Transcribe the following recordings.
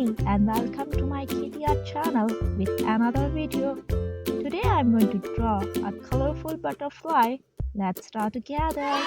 Kitty and welcome to my Kitty Art channel with another video. Today I'm going to draw a colorful butterfly. Let's draw together.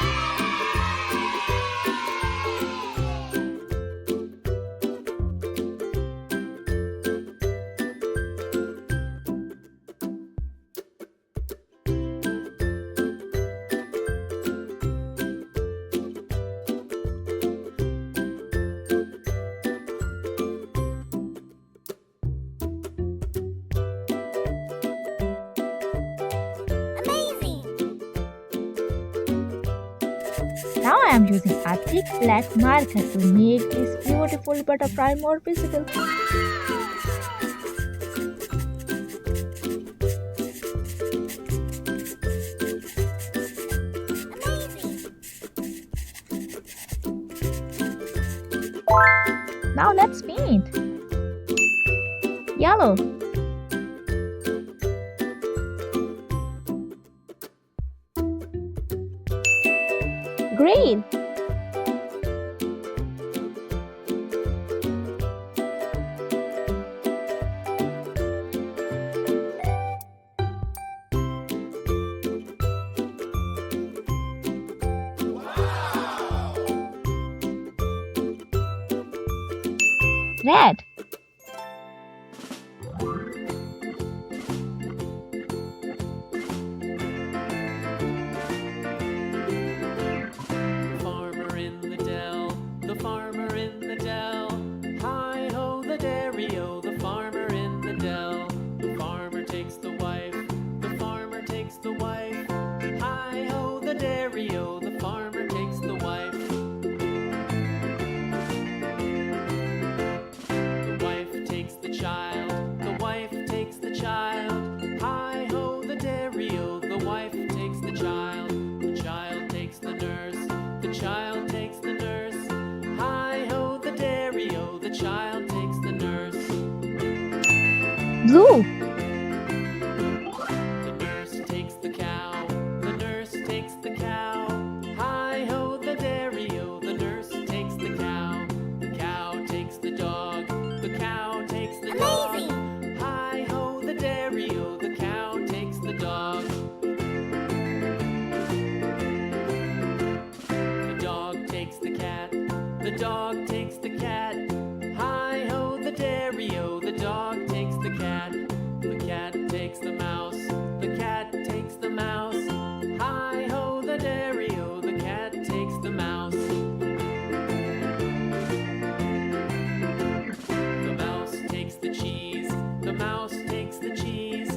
Now I am using a thick black marker to make this beautiful butterfly more visible. Now let's paint. Yellow. Green. Red. The farmer in the dell, hi-ho the dairy-o, the farmer in the dell. The farmer takes the wife, the farmer takes the wife, hi-ho the dairy-o, the farmer takes the wife. The wife takes the child, the wife takes the child, hi-ho the dairy-o, the wife takes the child takes the nurse, the child takes the nurse. Hi-ho the dairy-o, the child takes the nurse. Blue. The nurse takes the cow, the nurse takes the cow. Hi-ho the dairy-o, the nurse takes the cow. The cow takes the dog, the cow takes the dog. Hi-ho the dairy-o, the cow takes the dog. The dog takes the cat, the dog takes the cat. Hi-ho the dairy-o, the dog takes the cat. The cat takes the mouse, the cat takes the mouse. Hi-ho the dairy-o, the cat takes the mouse. The mouse takes the cheese, the mouse takes the cheese.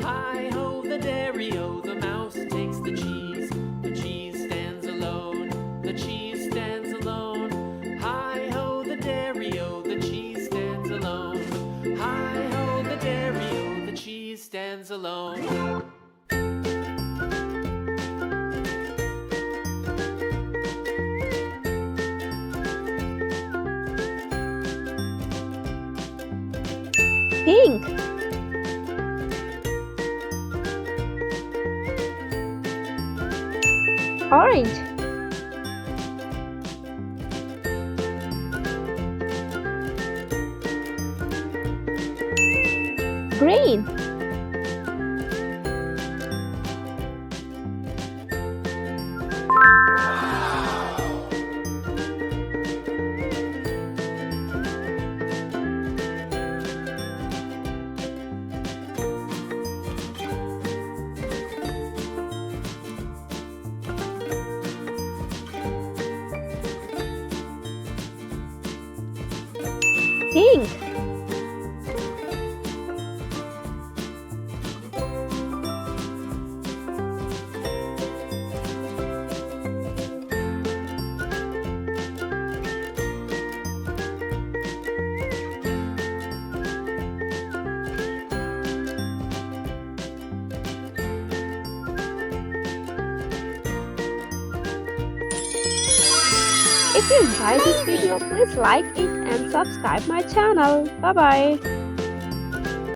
Hi-ho the dairy-o, the mouse takes the cheese. The cheese stands alone, the cheese stands alone. Hi-ho the dairy-o, the cheese stands alone. Hi-ho the dairy-o, the cheese stands alone. Pink. Orange. Green. Pink. If you enjoyed this video, please like it and subscribe my channel. Bye bye.